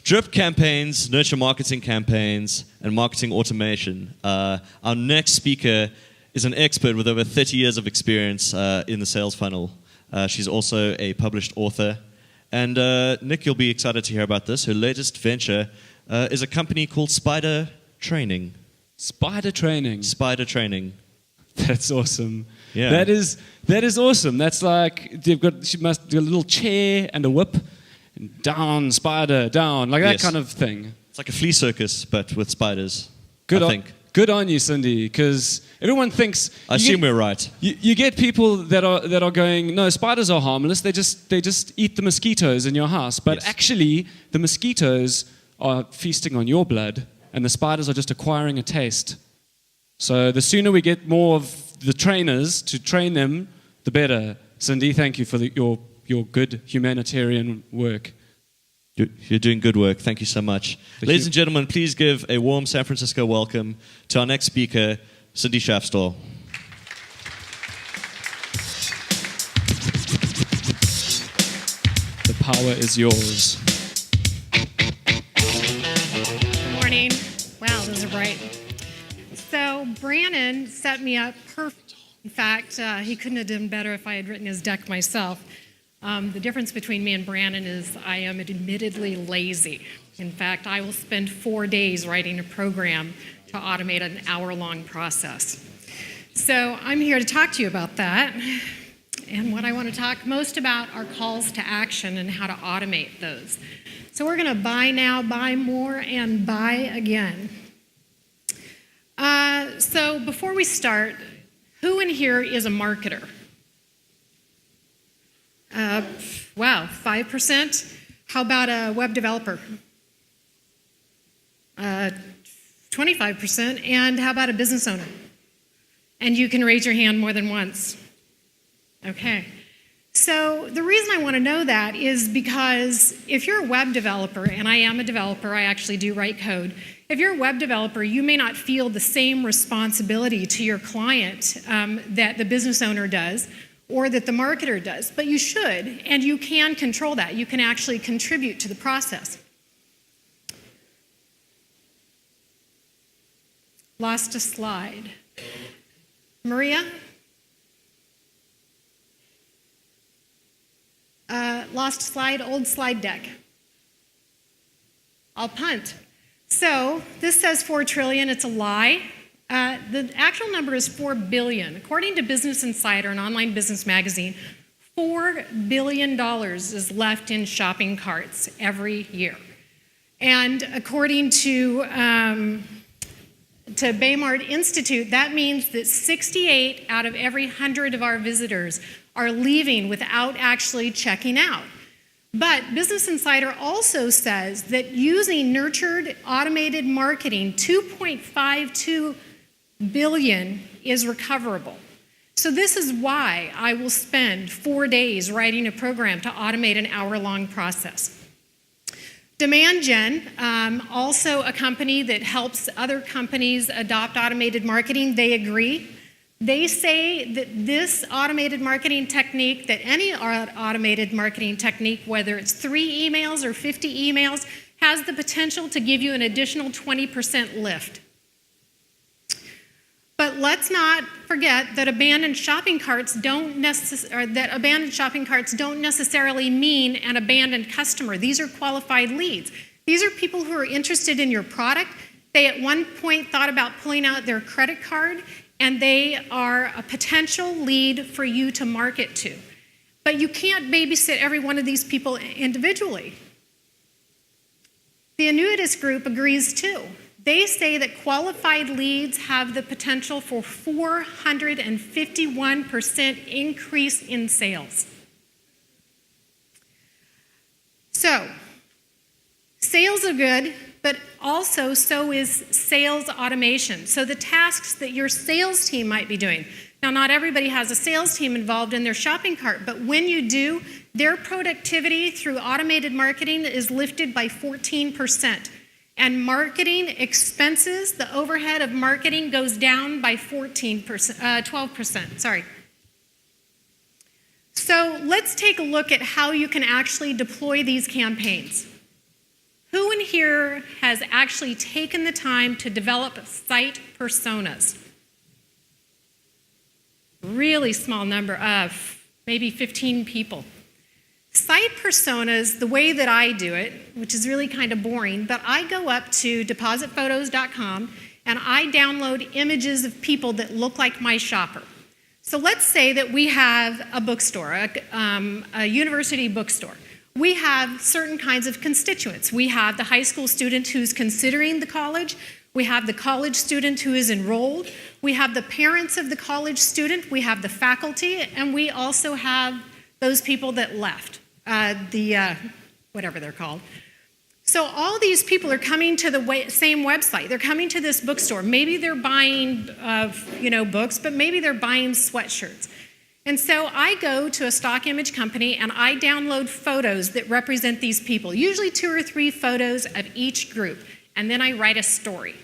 Drip campaigns, nurture marketing campaigns, and marketing automation. Our next speaker is an expert with over 30 years of experience in the sales funnel. She's also a published author. And Nick, you'll be excited to hear about this. Her latest venture is a company called Spider Training. Spider Training. Spider Training. That's awesome. Yeah. That is awesome. That's like she must do a little chair and a whip, and down, spider, down, like that Yes. kind of thing. It's like a flea circus, but with spiders, Good I on, think. Good on you, Cyndie, because everyone thinks. I assume we're right. You get people that are going, no, spiders are harmless. They just eat the mosquitoes in your house. But Yes. actually, the mosquitoes are feasting on your blood, and the spiders are just acquiring a taste. So the sooner we get more of the trainers to train them, the better. Cyndie, thank you for your good humanitarian work. You're doing good work. Thank you so much. Ladies and gentlemen, please give a warm San Francisco welcome to our next speaker, Cyndie Shaffstall. The power is yours. Good morning. Wow, those are bright. So Brannon set me up perfect. In fact, he couldn't have done better if I had written his deck myself. The difference between me and Brannon is I am admittedly lazy. In fact, I will spend 4 days writing a program to automate an hour-long process. So I'm here to talk to you about that. And what I want to talk most about are calls to action and how to automate those. So we're going to buy now, buy more, and buy again. So before we start, who in here is a marketer? Wow, 5%? How about a web developer? 25%. And how about a business owner? And you can raise your hand more than once. Okay. So the reason I want to know that is because if you're a web developer, and I am a developer, I actually do write code. If you're a web developer, you may not feel the same responsibility to your client that the business owner does or that the marketer does, but you should, and you can control that. You can actually contribute to the process. Lost a slide. Maria? Lost slide, old slide deck. I'll punt. So this says 4 trillion, it's a lie. The actual number is 4 billion. According to Business Insider, an online business magazine, $4 billion is left in shopping carts every year. And according to Baymard Institute, that means that 68 out of every 100 of our visitors are leaving without actually checking out. But Business Insider also says that using nurtured automated marketing, 2.52 billion is recoverable. So this is why I will spend 4 days writing a program to automate an hour-long process. Demand Gen, also a company that helps other companies adopt automated marketing, they agree. They say that this automated marketing technique, that any automated marketing technique, whether it's 3 emails or 50 emails, has the potential to give you an additional 20% lift. But let's not forget that abandoned shopping carts don't necessarily mean an abandoned customer. These are qualified leads. These are people who are interested in your product. They at one point thought about pulling out their credit card, and they are a potential lead for you to market to. But you can't babysit every one of these people individually. The Annuitas Group agrees too. They say that qualified leads have the potential for 451% increase in sales. So, sales are good, but also so is sales automation. So the tasks that your sales team might be doing. Now, not everybody has a sales team involved in their shopping cart, but when you do, their productivity through automated marketing is lifted by 14%. And marketing expenses, the overhead of marketing goes down by 12%, sorry. So let's take a look at how you can actually deploy these campaigns. Who in here has actually taken the time to develop site personas? Really small number of maybe 15 people. Site personas, the way that I do it, which is really kind of boring, but I go up to depositphotos.com and I download images of people that look like my shopper. So let's say that we have a bookstore, a university bookstore. We have certain kinds of constituents. We have the high school student who's considering the college. We have the college student who is enrolled. We have the parents of the college student. We have the faculty. And we also have those people that left, whatever they're called. So all these people are coming to the same website. They're coming to this bookstore. Maybe they're buying books, but maybe they're buying sweatshirts. And so I go to a stock image company and I download photos that represent these people, usually 2 or 3 photos of each group, and then I write a story.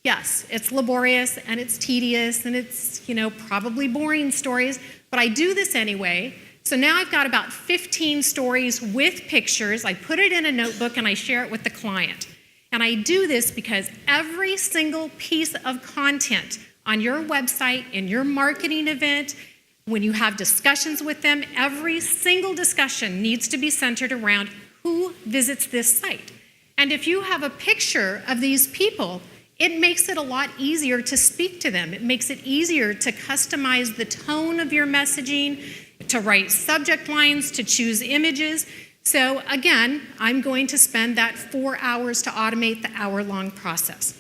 Yes, it's laborious and it's tedious and it's, probably boring stories, but I do this anyway. So now I've got about 15 stories with pictures. I put it in a notebook and I share it with the client. And I do this because every single piece of content on your website, in your marketing event, when you have discussions with them, every single discussion needs to be centered around who visits this site. And if you have a picture of these people, it makes it a lot easier to speak to them. It makes it easier to customize the tone of your messaging, to write subject lines, to choose images. So again, I'm going to spend that 4 hours to automate the hour-long process.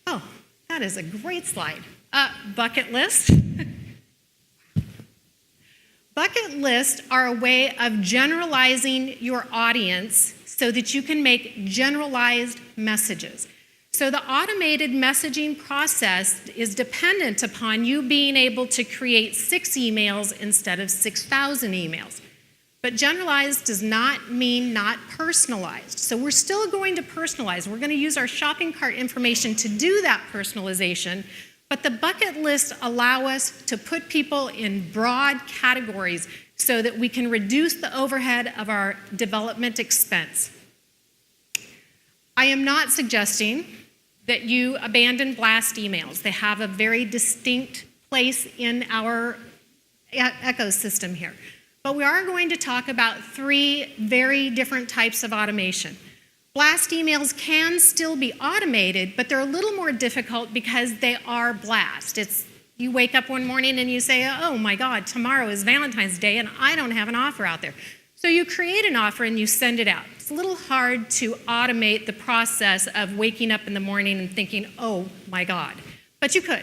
Oh, that is a great slide. Bucket list. Bucket lists are a way of generalizing your audience so that you can make generalized messages. So the automated messaging process is dependent upon you being able to create 6 emails instead of 6,000 emails. But generalized does not mean not personalized. So we're still going to personalize. We're going to use our shopping cart information to do that personalization. But the bucket lists allow us to put people in broad categories so that we can reduce the overhead of our development expense. I am not suggesting that you abandon blast emails. They have a very distinct place in our ecosystem here. But we are going to talk about 3 very different types of automation. Blast emails can still be automated, but they're a little more difficult because they are blast. You wake up one morning and you say, oh my God, tomorrow is Valentine's Day and I don't have an offer out there. So you create an offer and you send it out. It's a little hard to automate the process of waking up in the morning and thinking, oh my God, but you could.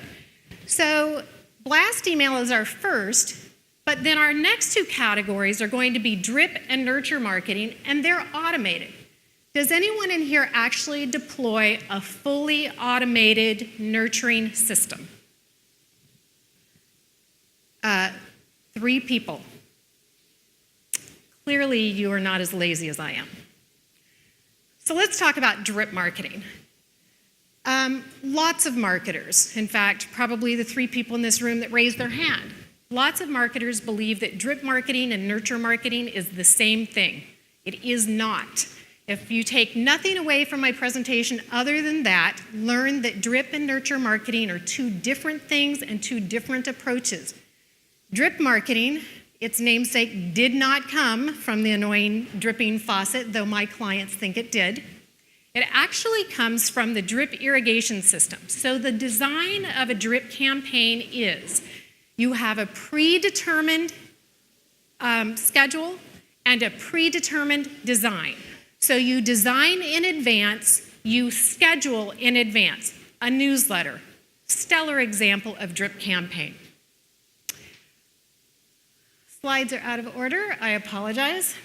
So blast email is our first, but then our next 2 categories are going to be drip and nurture marketing, and they're automated. Does anyone in here actually deploy a fully automated nurturing system? 3 people. Clearly, you are not as lazy as I am. So let's talk about drip marketing. Lots of marketers, in fact, probably the 3 people in this room that raised their hand, lots of marketers believe that drip marketing and nurture marketing is the same thing. It is not. If you take nothing away from my presentation other than that, learn that drip and nurture marketing are 2 different things and 2 different approaches. Drip marketing, its namesake, did not come from the annoying dripping faucet, though my clients think it did. It actually comes from the drip irrigation system. So the design of a drip campaign is you have a predetermined schedule and a predetermined design. So you design in advance, you schedule in advance. A newsletter, stellar example of drip campaign. Slides are out of order, I apologize.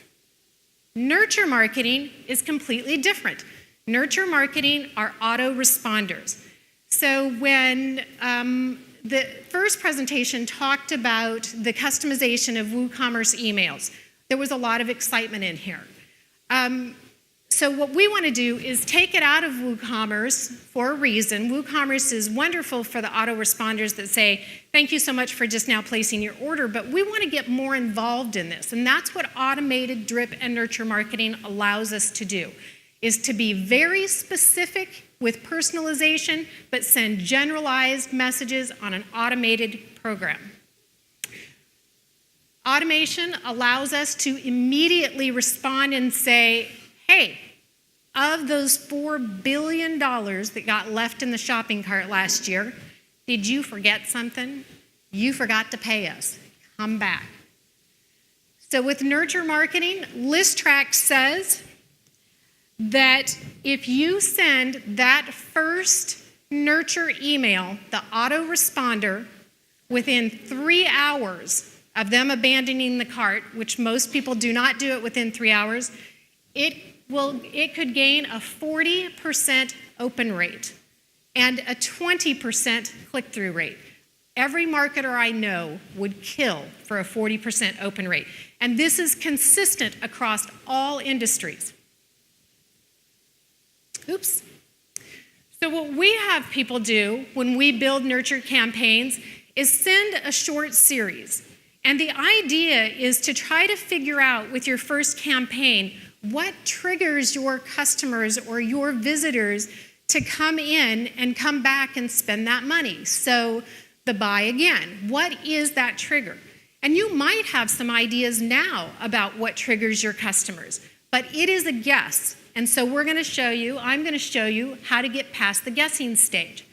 Nurture marketing is completely different. Nurture marketing are autoresponders. So when the first presentation talked about the customization of WooCommerce emails, there was a lot of excitement in here. So what we want to do is take it out of WooCommerce for a reason. WooCommerce is wonderful for the autoresponders that say, thank you so much for just now placing your order, but we want to get more involved in this. And that's what automated drip and nurture marketing allows us to do, is to be very specific with personalization, but send generalized messages on an automated program. Automation allows us to immediately respond and say, hey, of those $4 billion that got left in the shopping cart last year, did you forget something? You forgot to pay us. Come back. So with nurture marketing, ListTrack says that if you send that first nurture email, the autoresponder, within 3 hours of them abandoning the cart, which most people do not do it within 3 hours, it could gain a 40% open rate and a 20% click-through rate. Every marketer I know would kill for a 40% open rate. And this is consistent across all industries. Oops. So what we have people do when we build nurture campaigns is send a short series. And the idea is to try to figure out with your first campaign what triggers your customers or your visitors to come in and come back and spend that money. So the buy again, what is that trigger? And you might have some ideas now about what triggers your customers, but it is a guess. And so I'm going to show you how to get past the guessing stage.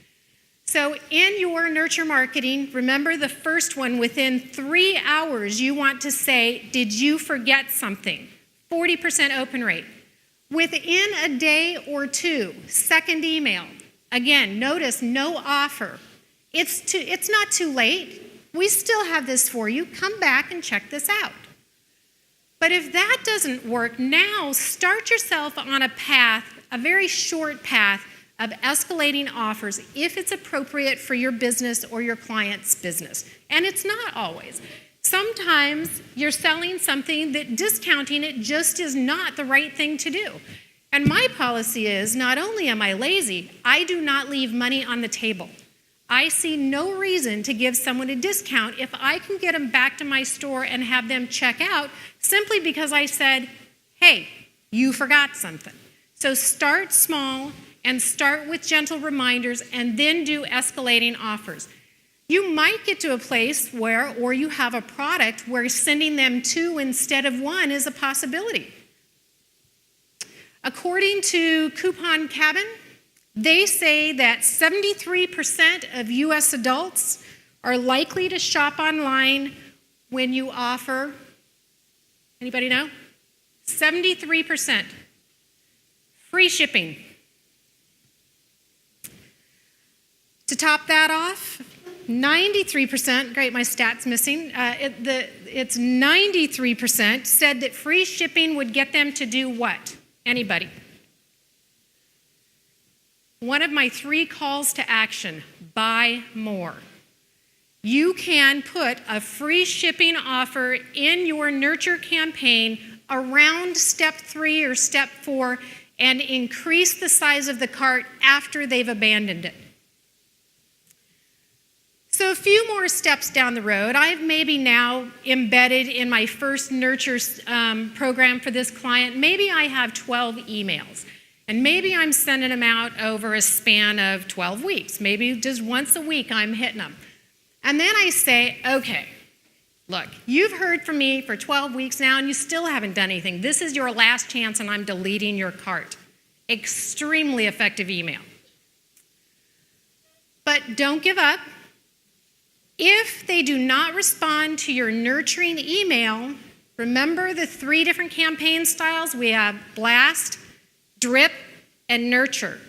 So in your nurture marketing, remember the first one, within 3 hours, you want to say, did you forget something? 40% open rate. Within a day or two, second email. Again, notice no offer. It's not too late. We still have this for you. Come back and check this out. But if that doesn't work, now start yourself on a path, a very short path of escalating offers if it's appropriate for your business or your client's business. And it's not always. Sometimes you're selling something that discounting it just is not the right thing to do. And my policy is, not only am I lazy, I do not leave money on the table. I see no reason to give someone a discount if I can get them back to my store and have them check out simply because I said, hey, you forgot something. So start small and start with gentle reminders and then do escalating offers. You might get to a place where, or you have a product where sending them 2 instead of 1 is a possibility. According to Coupon Cabin, they say that 73% of US adults are likely to shop online when you offer, anybody know? 73%. Free shipping. To top that off, 93%, great, my stat's missing, it's 93% said that free shipping would get them to do what? Anybody? One of my 3 calls to action, buy more. You can put a free shipping offer in your nurture campaign around step 3 or step 4 and increase the size of the cart after they've abandoned it. So a few more steps down the road, I've maybe now embedded in my first nurture program for this client, maybe I have 12 emails. And maybe I'm sending them out over a span of 12 weeks. Maybe just once a week I'm hitting them. And then I say, okay, look, you've heard from me for 12 weeks now and you still haven't done anything. This is your last chance and I'm deleting your cart. Extremely effective email. But don't give up. If they do not respond to your nurturing email, remember the 3 different campaign styles? We have blast, drip, and nurture.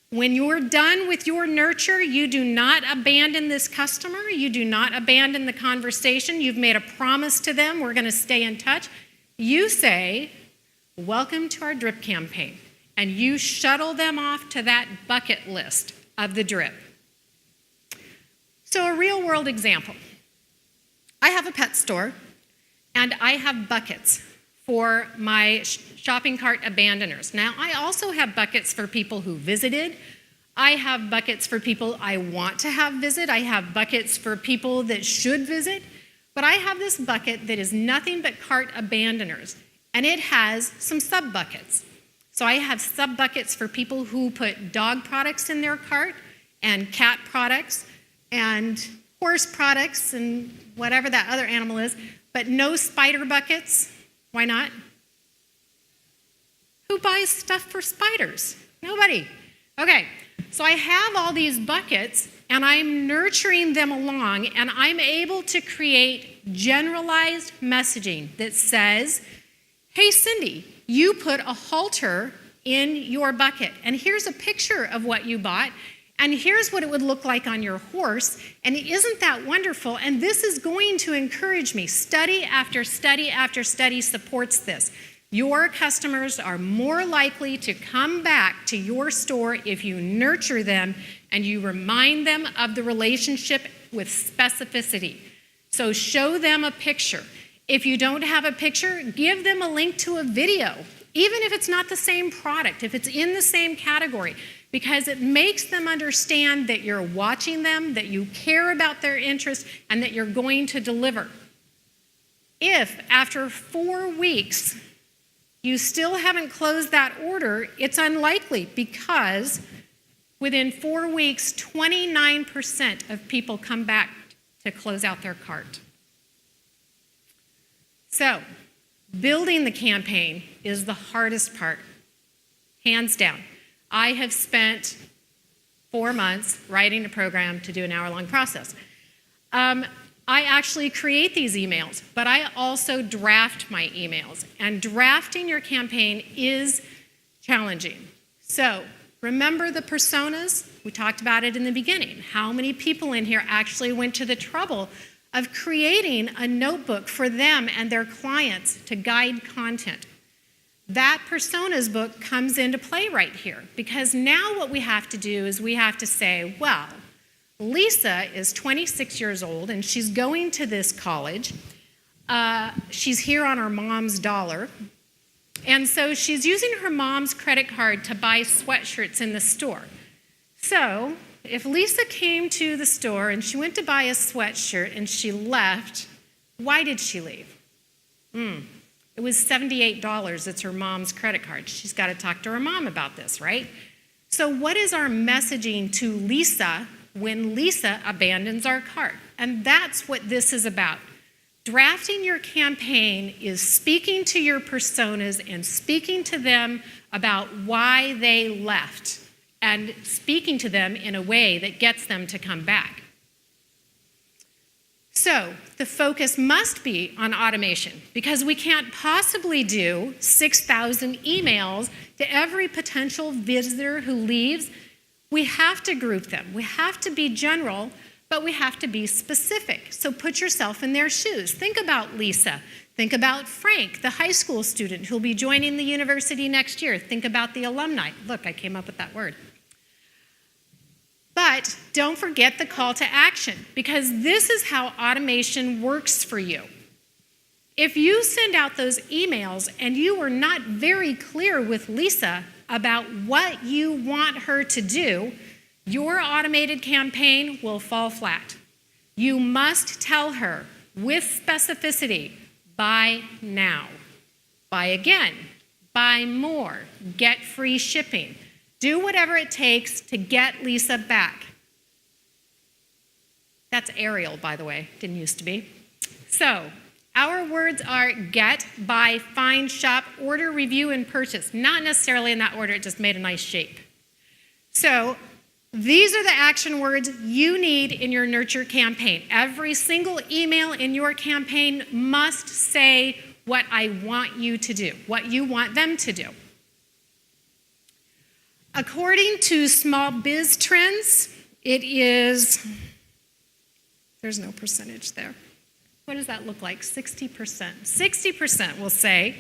When you're done with your nurture, you do not abandon this customer. You do not abandon the conversation. You've made a promise to them. We're going to stay in touch. You say, welcome to our drip campaign. And you shuttle them off to that bucket list of the drip. So a real-world example. I have a pet store, and I have buckets for my shopping cart abandoners. Now, I also have buckets for people who visited. I have buckets for people I want to have visit. I have buckets for people that should visit. But I have this bucket that is nothing but cart abandoners, and it has some sub-buckets. So I have sub-buckets for people who put dog products in their cart, and cat products, and horse products, and whatever that other animal is, but no spider buckets. Why not? Who buys stuff for spiders? Nobody. Okay, so I have all these buckets, and I'm nurturing them along, and I'm able to create generalized messaging that says, hey, Cyndie, you put a halter in your bucket, and here's a picture of what you bought, and here's what it would look like on your horse, and isn't that wonderful? And this is going to encourage me. Study after study after study supports this. Your customers are more likely to come back to your store if you nurture them and you remind them of the relationship with specificity. So show them a picture. If you don't have a picture, give them a link to a video, even if it's not the same product, if it's in the same category, because it makes them understand that you're watching them, that you care about their interests, and that you're going to deliver. If after 4 weeks you still haven't closed that order, it's unlikely, because within 4 weeks, 29% of people come back to close out their cart. So, building the campaign is the hardest part, hands down. I have spent 4 months writing a program to do an hour-long process. I actually create these emails, but I also draft my emails. And drafting your campaign is challenging. So remember the personas? We talked about it in the beginning. How many people in here actually went to the trouble of creating a notebook for them and their clients to guide content? That personas book comes into play right here, because now what we have to do is we have to say, well, Lisa is 26 years old and she's going to this college. She's here on her mom's dollar. And so she's using her mom's credit card to buy sweatshirts in the store. So if Lisa came to the store and she went to buy a sweatshirt and she left, why did she leave? It was $78. It's her mom's credit card. She's got to talk to her mom about this, right? So what is our messaging to Lisa when Lisa abandons our cart? And that's what this is about. Drafting your campaign is speaking to your personas and speaking to them about why they left, and speaking to them in a way that gets them to come back. So the focus must be on automation, because we can't possibly do 6,000 emails to every potential visitor who leaves. We have to group them. We have to be general, but we have to be specific. So put yourself in their shoes. Think about Lisa. Think about Frank, the high school student who'll be joining the university next year. Think about the alumni. Look, I came up with that word. But don't forget the call to action, because this is how automation works for you. If you send out those emails and you are not very clear with Lisa about what you want her to do, your automated campaign will fall flat. You must tell her with specificity, buy now, buy again, buy more, get free shipping. Do whatever it takes to get Lisa back. That's Ariel, by the way, didn't used to be. So, our words are get, buy, find, shop, order, review, and purchase. Not necessarily in that order, it just made a nice shape. So these are the action words you need in your nurture campaign. Every single email in your campaign must say what I want you to do, what you want them to do. According to Small Biz Trends, it is, there's no percentage there. What does that look like? 60%. 60% will say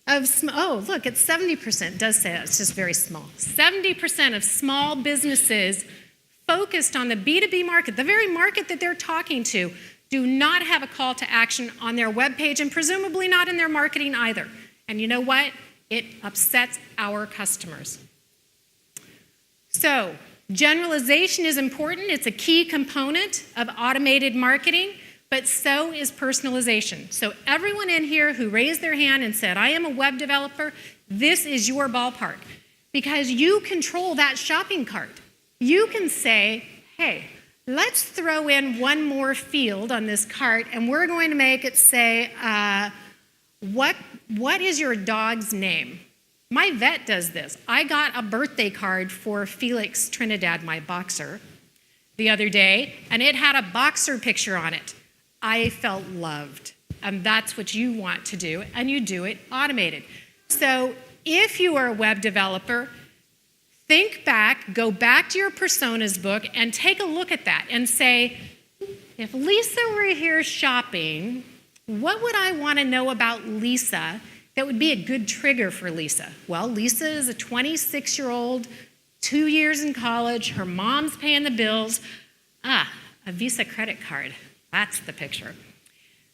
oh, look, it's 70%. It does say that. It's just very small. 70% of small businesses focused on the B2B market, the very market that they're talking to, do not have a call to action on their webpage and presumably not in their marketing either. And you know what? It upsets our customers. So, generalization is important. It's a key component of automated marketing, but so is personalization. So everyone in here who raised their hand and said, I am a web developer, this is your ballpark. Because you control that shopping cart. You can say, hey, let's throw in one more field on this cart, and we're going to make it say, what is your dog's name? My vet does this. I got a birthday card for Felix Trinidad, my boxer, the other day, and it had a boxer picture on it. I felt loved, and that's what you want to do, and you do it automated. So if you are a web developer, think back, go back to your personas book, and take a look at that and say, if Lisa were here shopping, what would I want to know about Lisa that would be a good trigger for Lisa? Well, Lisa is a 26-year-old, 2 years in college, her mom's paying the bills. A Visa credit card, that's the picture.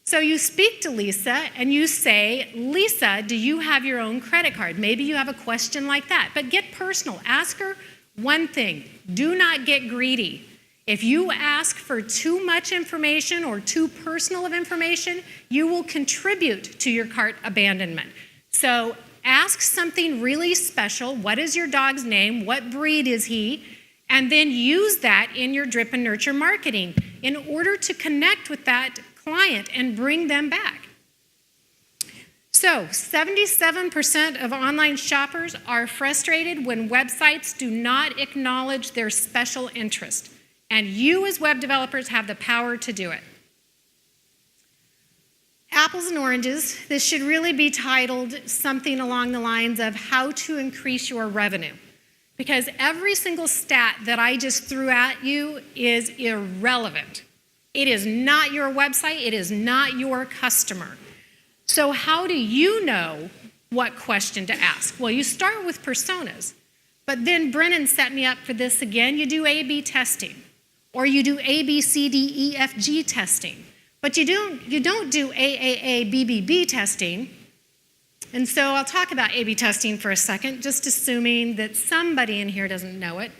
So you speak to Lisa and you say, Lisa, do you have your own credit card? Maybe you have a question like that, but get personal. Ask her one thing. Do not get greedy. If you ask for too much information or too personal of information, you will contribute to your cart abandonment. So ask something really special. What is your dog's name? What breed is he? And then use that in your drip and nurture marketing in order to connect with that client and bring them back. So 77% of online shoppers are frustrated when websites do not acknowledge their special interest. And you as web developers have the power to do it. Apples and oranges, this should really be titled something along the lines of how to increase your revenue. Because every single stat that I just threw at you is irrelevant. It is not your website, it is not your customer. So how do you know what question to ask? Well, you start with personas. But then Brennan set me up for this again. You do A/B testing. Or you do A, B, C, D, E, F, G testing. But you don't do AAA, BBB testing. And so I'll talk about A/B testing for a second, just assuming that somebody in here doesn't know it.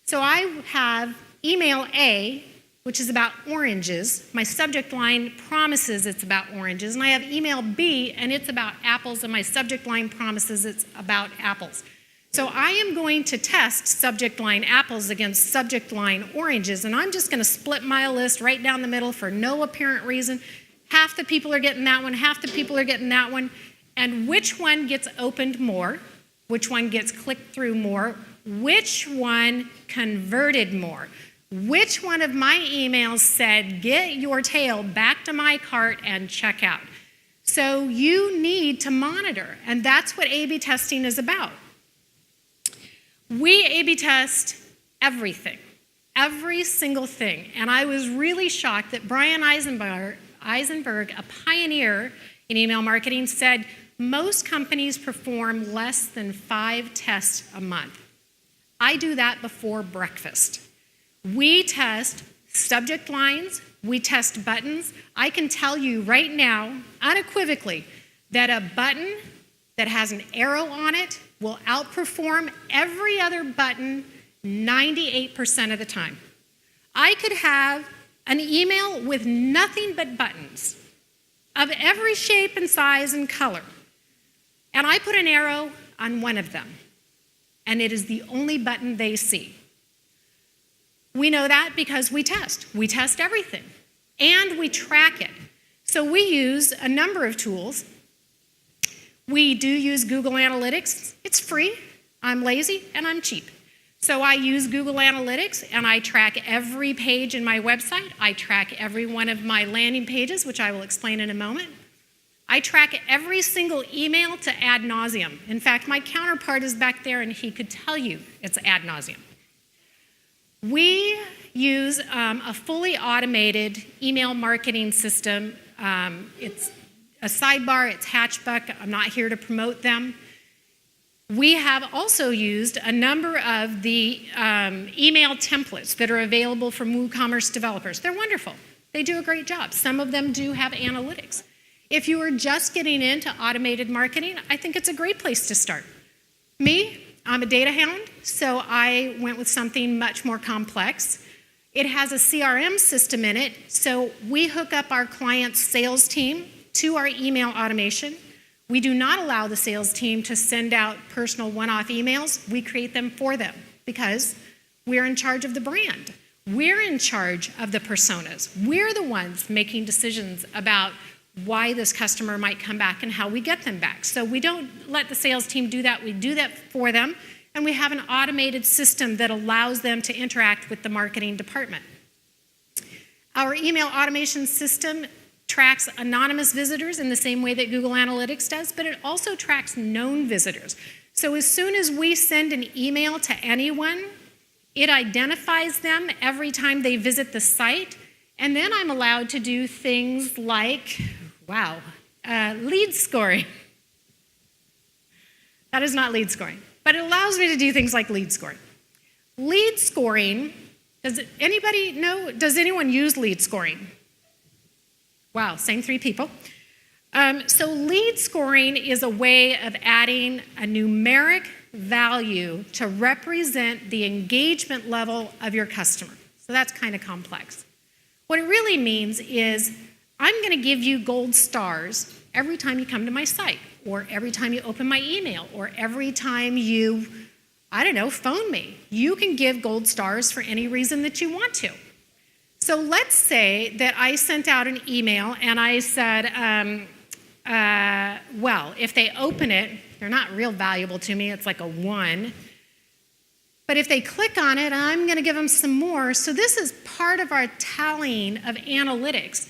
So I have email A, which is about oranges. My subject line promises it's about oranges. And I have email B, and it's about apples, and my subject line promises it's about apples. So I am going to test subject line apples against subject line oranges, and I'm just going to split my list right down the middle for no apparent reason. Half the people are getting that one, half the people are getting that one, and which one gets opened more, which one gets clicked through more, which one converted more, which one of my emails said, get your tail back to my cart and check out. So you need to monitor, and that's what A/B testing is about. We A/B test everything, every single thing. And I was really shocked that Brian Eisenberg, a pioneer in email marketing, said most companies perform less than 5 tests a month. I do that before breakfast. We test subject lines, we test buttons. I can tell you right now, unequivocally, that a button that has an arrow on it will outperform every other button 98% of the time. I could have an email with nothing but buttons of every shape and size and color, and I put an arrow on one of them, and it is the only button they see. We know that because we test. We test everything, and we track it. So we use a number of tools. We do use Google Analytics. It's free. I'm lazy and I'm cheap. So I use Google Analytics and I track every page in my website. I track every one of my landing pages, which I will explain in a moment. I track every single email to ad nauseum. In fact, my counterpart is back there and he could tell you it's ad nauseum. We use a fully automated email marketing system. It's a sidebar, it's Hatchbuck. I'm not here to promote them. We have also used a number of the email templates that are available from WooCommerce developers. They're wonderful. They do a great job. Some of them do have analytics. If you are just getting into automated marketing, I think it's a great place to start. Me, I'm a data hound, so I went with something much more complex. It has a CRM system in it, so we hook up our client's sales team to our email automation. We do not allow the sales team to send out personal one-off emails. We create them for them because we're in charge of the brand. We're in charge of the personas. We're the ones making decisions about why this customer might come back and how we get them back. So we don't let the sales team do that. We do that for them, and we have an automated system that allows them to interact with the marketing department. Our email automation system tracks anonymous visitors in the same way that Google Analytics does, but it also tracks known visitors. So as soon as we send an email to anyone, it identifies them every time they visit the site, and then I'm allowed to do things like, lead scoring. That is not lead scoring, but it allows me to do things like lead scoring. Lead scoring, does anybody know, does anyone use lead scoring? Wow, same 3 people. So lead scoring is a way of adding a numeric value to represent the engagement level of your customer. So that's kind of complex. What it really means is I'm going to give you gold stars every time you come to my site, or every time you open my email, or every time you, phone me. You can give gold stars for any reason that you want to. So let's say that I sent out an email and I said, if they open it, they're not real valuable to me, it's like a 1. But if they click on it, I'm going to give them some more. So this is part of our tallying of analytics.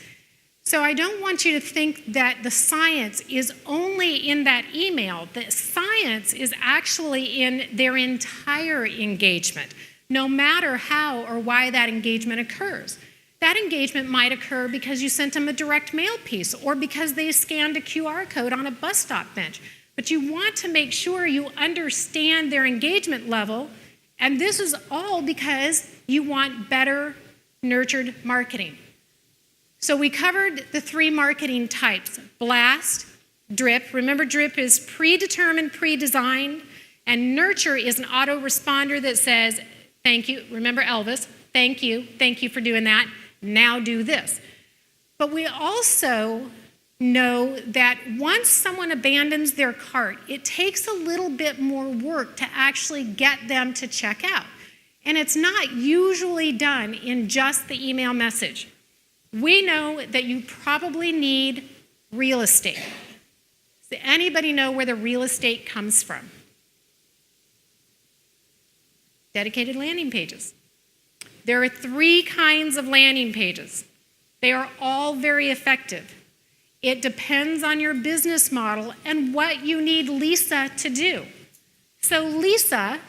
So I don't want you to think that the science is only in that email. The science is actually in their entire engagement, no matter how or why that engagement occurs. That engagement might occur because you sent them a direct mail piece or because they scanned a QR code on a bus stop bench. But you want to make sure you understand their engagement level, and this is all because you want better nurtured marketing. So we covered the 3 marketing types: blast, drip. Remember, drip is predetermined, pre-designed, and nurture is an autoresponder that says, thank you. Remember Elvis, thank you for doing that. Now do this. But we also know that once someone abandons their cart, it takes a little bit more work to actually get them to check out. And it's not usually done in just the email message. We know that you probably need real estate. Does anybody know where the real estate comes from? Dedicated landing pages. There are 3 kinds of landing pages. They are all very effective. It depends on your business model and what you need Lisa to do. So Lisa,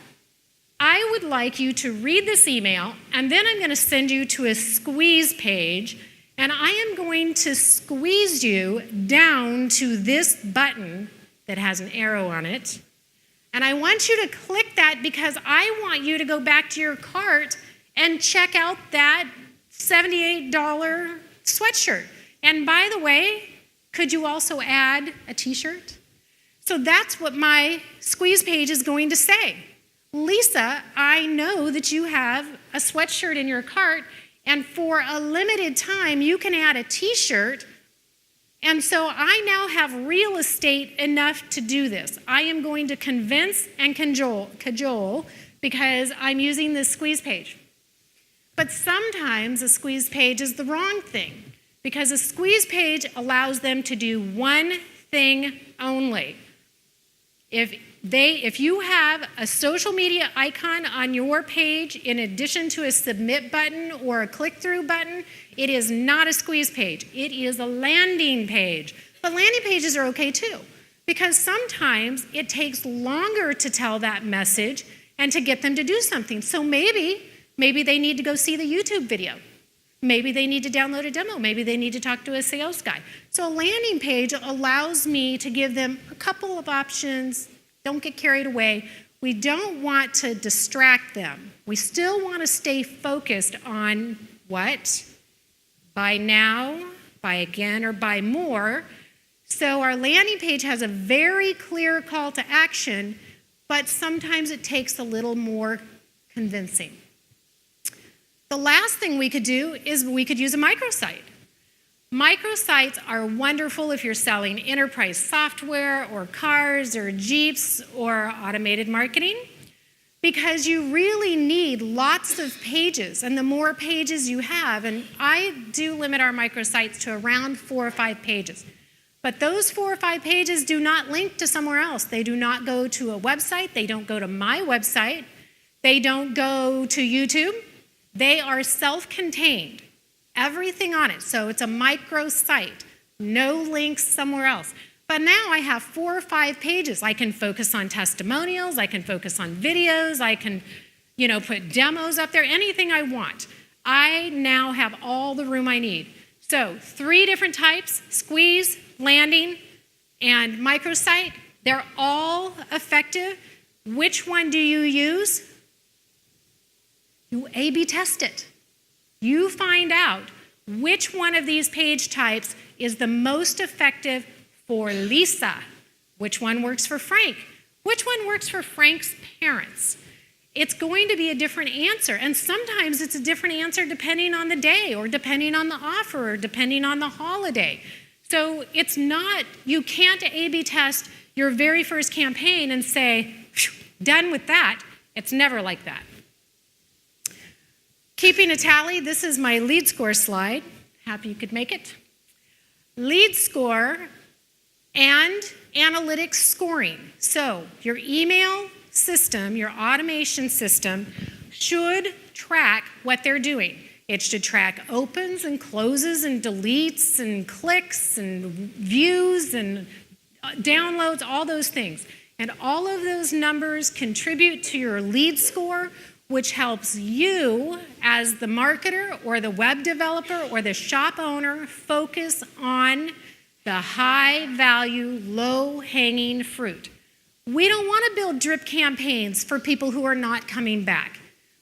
I would like you to read this email, and then I'm going to send you to a squeeze page, and I am going to squeeze you down to this button that has an arrow on it. And I want you to click that because I want you to go back to your cart and check out that $78 sweatshirt. And by the way, could you also add a t-shirt? So that's what my squeeze page is going to say. Lisa, I know that you have a sweatshirt in your cart, and for a limited time, you can add a t-shirt. And so I now have real estate enough to do this. I am going to convince and cajole because I'm using this squeeze page. But sometimes a squeeze page is the wrong thing because a squeeze page allows them to do one thing only. If you have a social media icon on your page in addition to a submit button or a click-through button, it is not a squeeze page. It is a landing page. But landing pages are okay too, because sometimes it takes longer to tell that message and to get them to do something. So maybe they need to go see the YouTube video. Maybe they need to download a demo. Maybe they need to talk to a sales guy. So a landing page allows me to give them a couple of options. Don't get carried away. We don't want to distract them. We still want to stay focused on what? buy now, buy again, or buy more. So our landing page has a very clear call to action, but sometimes it takes a little more convincing. The last thing we could do is we could use a microsite. Microsites are wonderful if you're selling enterprise software or cars or Jeeps or automated marketing, because you really need lots of pages, and the more pages you have, and I do limit our microsites to around 4 or 5 pages, but those 4 or 5 pages do not link to somewhere else. They do not go to a website. They don't go to my website. They don't go to YouTube. They are self-contained. Everything on it. So it's a microsite. No links somewhere else. But now I have 4 or 5 pages. I can focus on testimonials. I can focus on videos. I can, put demos up there. Anything I want. I now have all the room I need. So 3 different types: squeeze, landing, and microsite. They're all effective. Which one do you use? You A/B test it. You find out which one of these page types is the most effective for Lisa. Which one works for Frank? Which one works for Frank's parents? It's going to be a different answer, and sometimes it's a different answer depending on the day or depending on the offer or depending on the holiday. So it's not, you can't A/B test your very first campaign and say, done with that. It's never like that. Keeping a tally, this is my lead score slide. Happy you could make it. Lead score and analytics scoring. So your email system, your automation system, should track what they're doing. It should track opens and closes and deletes and clicks and views and downloads, all those things. And all of those numbers contribute to your lead score, which helps you as the marketer or the web developer or the shop owner focus on the high-value, low-hanging fruit. We don't want to build drip campaigns for people who are not coming back.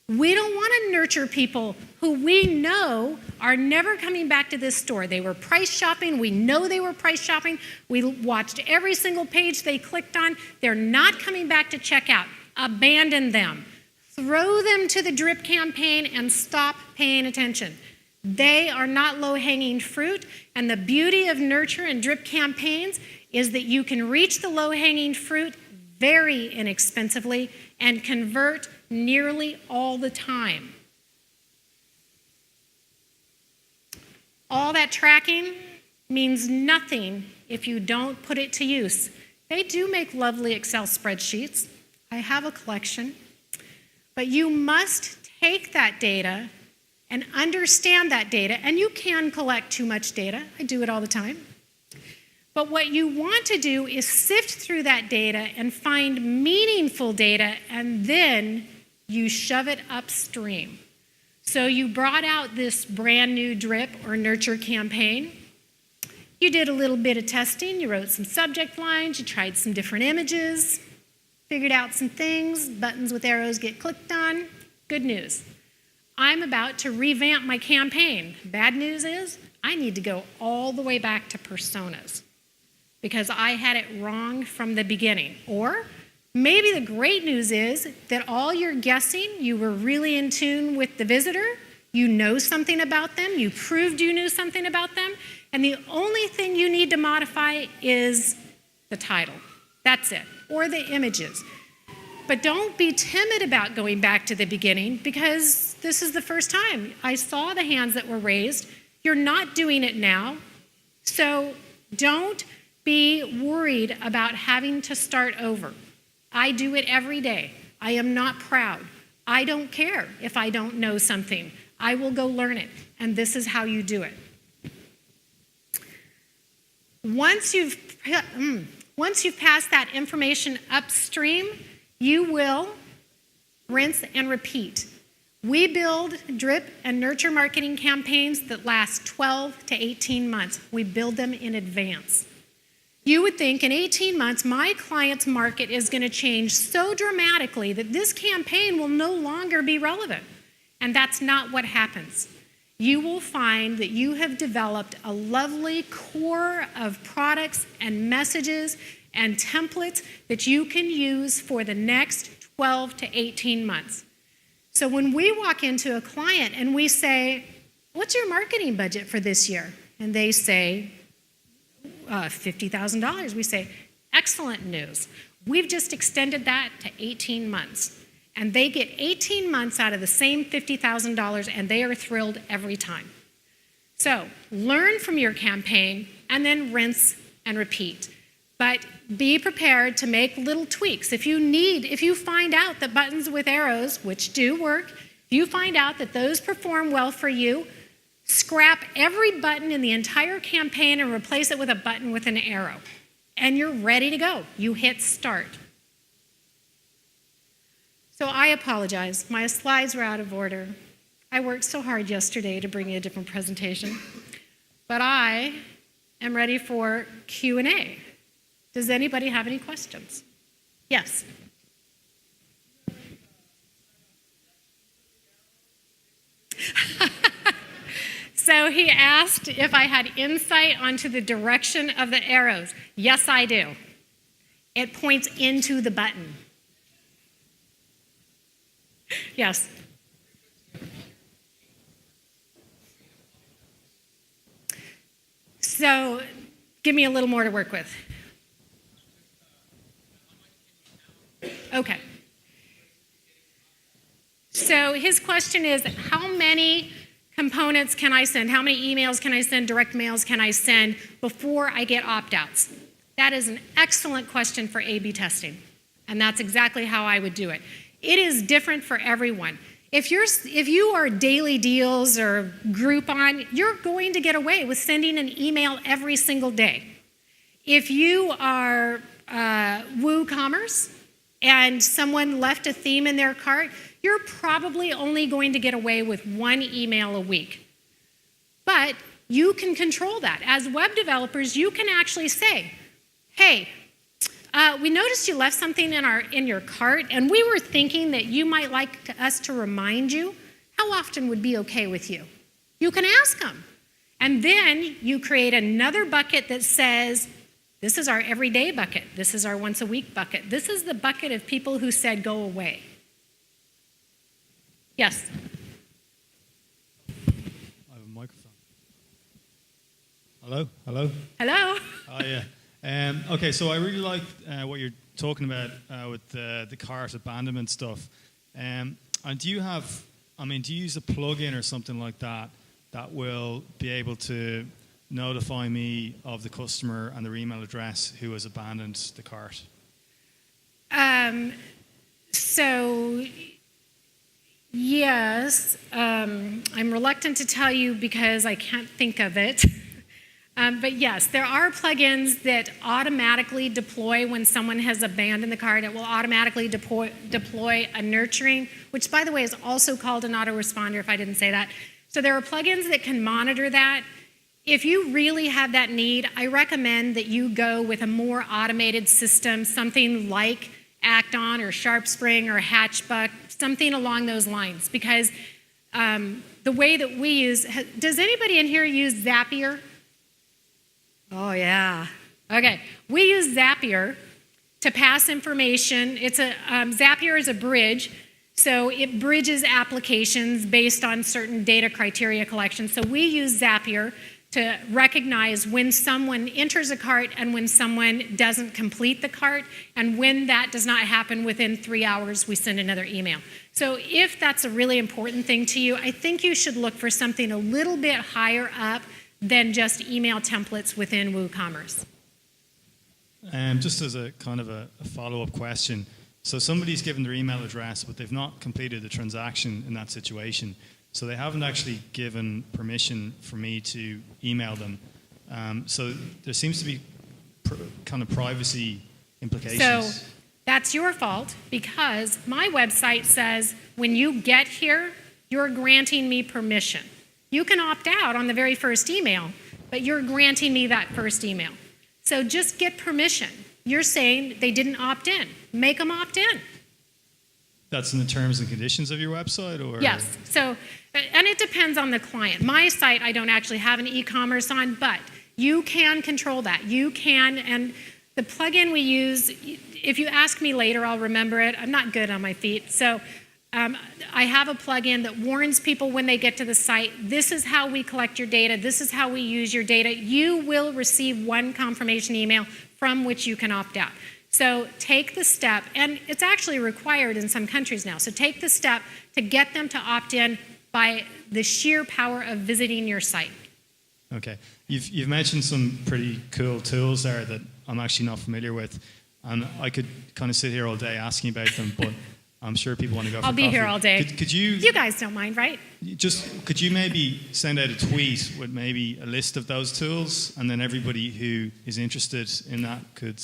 We don't want to nurture people who we know are never coming back to this store. They were price shopping. We know they were price shopping. We watched every single page they clicked on. They're not coming back to check out. Abandon them. Throw them to the drip campaign and stop paying attention. They are not low-hanging fruit, and the beauty of nurture and drip campaigns is that you can reach the low-hanging fruit very inexpensively and convert nearly all the time. All that tracking means nothing if you don't put it to use. They do make lovely Excel spreadsheets. I have a collection. But you must take that data and understand that data, and you can collect too much data. I do it all the time. But what you want to do is sift through that data and find meaningful data, and then you shove it upstream. So you brought out this brand new drip or nurture campaign. You did a little bit of testing. You wrote some subject lines. You tried some different images. Figured out some things. Buttons with arrows get clicked on. Good news. I'm about to revamp my campaign. Bad news is I need to go all the way back to personas because I had it wrong from the beginning. Or maybe the great news is that all your guessing, you were really in tune with the visitor. You know something about them. You proved you knew something about them. And the only thing you need to modify is the title. That's it. Or the images. But don't be timid about going back to the beginning because this is the first time. I saw the hands that were raised. You're not doing it now. So don't be worried about having to start over. I do it every day. I am not proud. I don't care if I don't know something. I will go learn it. And this is how you do it. Once you've passed that information upstream, you will rinse and repeat. We build drip and nurture marketing campaigns that last 12 to 18 months. We build them in advance. You would think in 18 months, my client's market is going to change so dramatically that this campaign will no longer be relevant. And that's not what happens. you will find that you have developed a lovely core of products and messages and templates that you can use for the next 12 to 18 months. So when we walk into a client and we say, what's your marketing budget for this year? And they say, $50,000. We say, excellent news. We've just extended that to 18 months. And they get 18 months out of the same $50,000, and they are thrilled every time. So learn from your campaign and then rinse and repeat. But be prepared to make little tweaks. If you find out that buttons with arrows, which do work, if you find out that those perform well for you, scrap every button in the entire campaign and replace it with a button with an arrow. And you're ready to go. You hit start. So I apologize. My slides were out of order. I worked so hard yesterday to bring you a different presentation. But I am ready for Q&A. Does anybody have any questions? Yes. So he asked if I had insight onto the direction of the arrows. Yes, I do. It points into the button. Yes. So give me a little more to work with. Okay. So his question is, how many components can I send? How many emails can I send? Direct mails can I send before I get opt-outs? That is an excellent question for A/B testing. And that's exactly how I would do it. It is different for everyone. If you are daily deals or Groupon, you're going to get away with sending an email every single day. If you are WooCommerce and someone left a theme in their cart, you're probably only going to get away with one email a week. But you can control that. As web developers, you can actually say, hey, we noticed you left something in your cart, and we were thinking that you might like us to remind you. How often would be okay with you? You can ask them. And then you create another bucket that says, this is our everyday bucket. This is our once a week bucket. This is the bucket of people who said go away. Yes? I have a microphone. Hello? Hello? Hello? Oh, yeah. Okay, so I really like what you're talking about with the cart abandonment stuff. And do you use a plugin or something like that that will be able to notify me of the customer and their email address who has abandoned the cart? So, yes. I'm reluctant to tell you because I can't think of it. But yes, there are plugins that automatically deploy when someone has abandoned the cart. It will automatically deploy a nurturing, which, by the way, is also called an autoresponder, if I didn't say that. So there are plugins that can monitor that. If you really have that need, I recommend that you go with a more automated system, something like Acton or SharpSpring or Hatchbuck, something along those lines. Because the way that we use, does anybody in here use Zapier? Oh, yeah. Okay. We use Zapier to pass information. Zapier is a bridge, so it bridges applications based on certain data criteria collection. So we use Zapier to recognize when someone enters a cart and when someone doesn't complete the cart, and when that does not happen within 3 hours, we send another email. So if that's a really important thing to you, I think you should look for something a little bit higher up than just email templates within WooCommerce. Just as a kind of a follow-up question, so somebody's given their email address, but they've not completed the transaction in that situation, so they haven't actually given permission for me to email them. So there seems to be kind of privacy implications. So that's your fault, because my website says when you get here, you're granting me permission. You can opt out on the very first email, but you're granting me that first email. So just get permission. You're saying they didn't opt in. Make them opt in. That's in the terms and conditions of your website, or? Yes. So, and it depends on the client. My site, I don't actually have an e-commerce on, but you can control that. You can, and the plugin we use, if you ask me later, I'll remember it. I'm not good on my feet. So I have a plugin that warns people when they get to the site, this is how we collect your data, this is how we use your data. You will receive one confirmation email from which you can opt out. So take the step, and it's actually required in some countries now, so take the step to get them to opt in by the sheer power of visiting your site. Okay. You've mentioned some pretty cool tools there that I'm actually not familiar with, and I could kind of sit here all day asking about them, but I'm sure people want to go for I'll be coffee. here all day. Could you... You guys don't mind, right? Could you maybe send out a tweet with maybe a list of those tools, and then everybody who is interested in that could...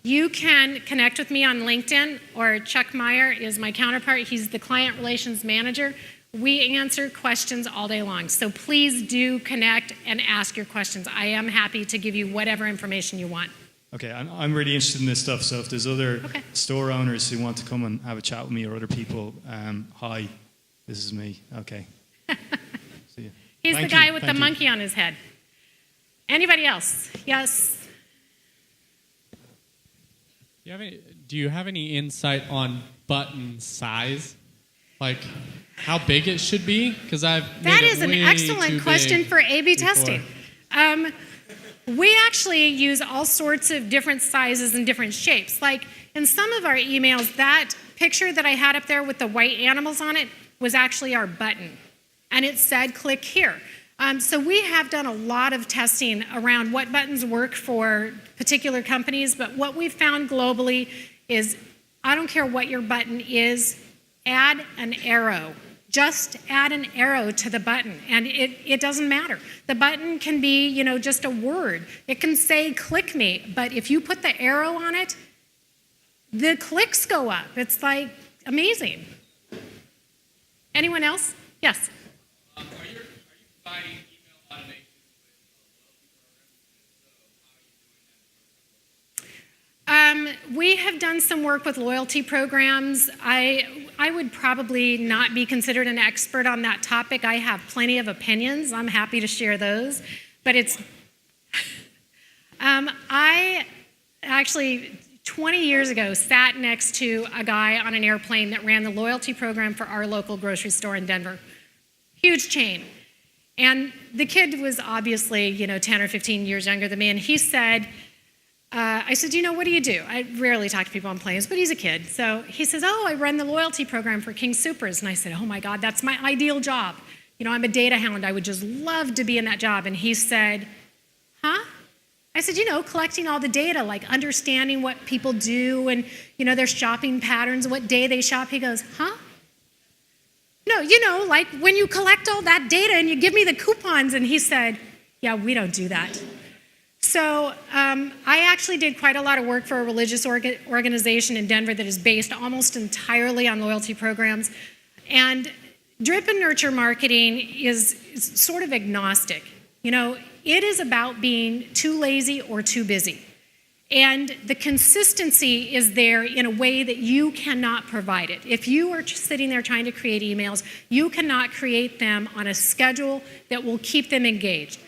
You can connect with me on LinkedIn, or Chuck Meyer is my counterpart. He's the client relations manager. We answer questions all day long. So please do connect and ask your questions. I am happy to give you whatever information you want. Okay, I'm really interested in this stuff, so if there's other store owners who want to come and have a chat with me, or other people, hi, this is me. Okay. See you. He's the guy with the monkey on his head. Anybody else? Yes? Do you have any insight on button size? Like how big it should be? Because that is an excellent question for A/B testing. We actually use all sorts of different sizes and different shapes. Like in some of our emails, that picture that I had up there with the white animals on it was actually our button. And it said, click here. So we have done a lot of testing around what buttons work for particular companies, but what we've found globally is, I don't care what your button is, add an arrow. Just add an arrow to the button, and it doesn't matter. The button can be, just a word. It can say, click me, but if you put the arrow on it, the clicks go up. It's like amazing. Anyone else? Yes? Are you providing email automation We have done some work with loyalty programs. I would probably not be considered an expert on that topic. I have plenty of opinions. I'm happy to share those. But it's... I actually, 20 years ago, sat next to a guy on an airplane that ran the loyalty program for our local grocery store in Denver. Huge chain. And the kid was obviously, 10 or 15 years younger than me, and he said... I said, what do you do? I rarely talk to people on planes, but he's a kid. So he says, I run the loyalty program for King Soopers. And I said, oh my God, that's my ideal job. I'm a data hound. I would just love to be in that job. And he said, huh? I said, collecting all the data, like understanding what people do and, their shopping patterns, what day they shop. He goes, huh? No, like when you collect all that data and you give me the coupons. And he said, yeah, we don't do that. So I actually did quite a lot of work for a religious organization in Denver that is based almost entirely on loyalty programs. And drip and nurture marketing is sort of agnostic. It is about being too lazy or too busy. And the consistency is there in a way that you cannot provide it. If you are sitting there trying to create emails, you cannot create them on a schedule that will keep them engaged.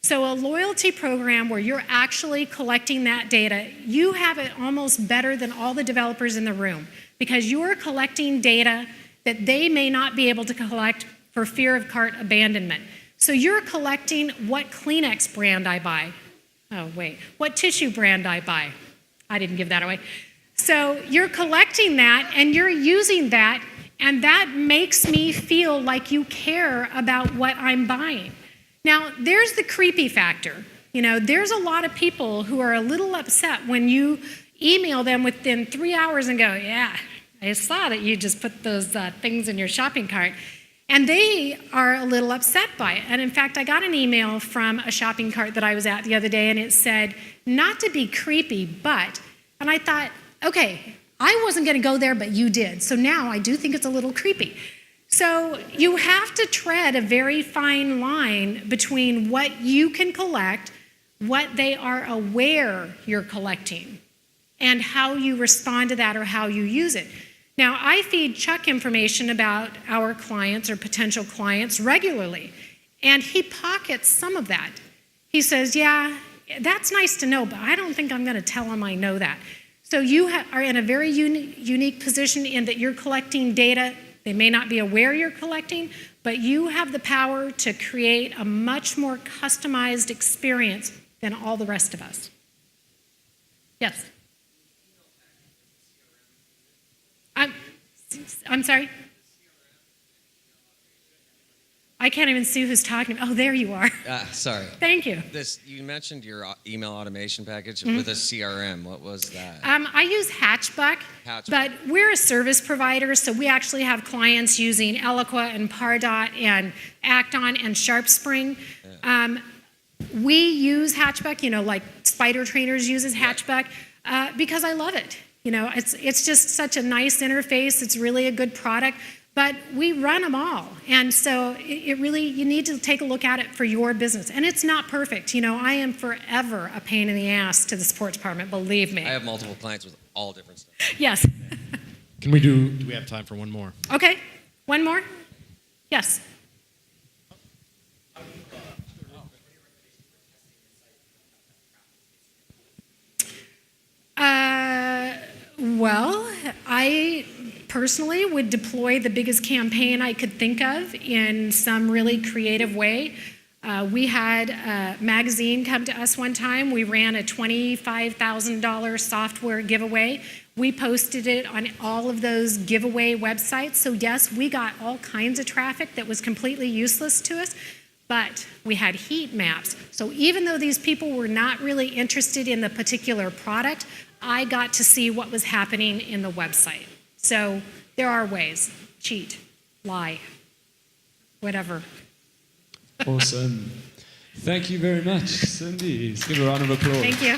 So a loyalty program where you're actually collecting that data, you have it almost better than all the developers in the room because you're collecting data that they may not be able to collect for fear of cart abandonment. So you're collecting what Kleenex brand I buy. Oh, wait. What tissue brand I buy. I didn't give that away. So you're collecting that and you're using that, and that makes me feel like you care about what I'm buying. Now, there's the creepy factor. There's a lot of people who are a little upset when you email them within 3 hours and go, yeah, I saw that you just put those things in your shopping cart. And they are a little upset by it. And in fact, I got an email from a shopping cart that I was at the other day, and it said, not to be creepy, but, and I thought, okay, I wasn't going to go there, but you did. So now I do think it's a little creepy. So you have to tread a very fine line between what you can collect, what they are aware you're collecting, and how you respond to that or how you use it. Now, I feed Chuck information about our clients or potential clients regularly, and he pockets some of that. He says, yeah, that's nice to know, but I don't think I'm going to tell him I know that. So you are in a very unique position in that you're collecting data. They may not be aware you're collecting, but you have the power to create a much more customized experience than all the rest of us. Yes? I'm sorry? I can't even see who's talking. Oh, there you are. Sorry. Thank you. You mentioned your email automation package with a CRM. What was that? I use Hatchbuck, but we're a service provider, so we actually have clients using Eloqua and Pardot and Acton and SharpSpring. Yeah. We use Hatchbuck, like Spider Trainers uses Hatchbuck, because I love it. It's just such a nice interface. It's really a good product. But we run them all. And so you need to take a look at it for your business. And it's not perfect. I am forever a pain in the ass to the sports department, believe me. I have multiple clients with all different stuff. Yes. Do we have time for one more? Okay. One more? Yes. Well, I personally would deploy the biggest campaign I could think of in some really creative way. We had a magazine come to us one time. We ran a $25,000 software giveaway. We posted it on all of those giveaway websites. So yes, we got all kinds of traffic that was completely useless to us, but we had heat maps. So even though these people were not really interested in the particular product, I got to see what was happening in the website. So there are ways. Cheat, lie, whatever. Awesome. Thank you very much, Cyndie. Let's give a round of applause. Thank you.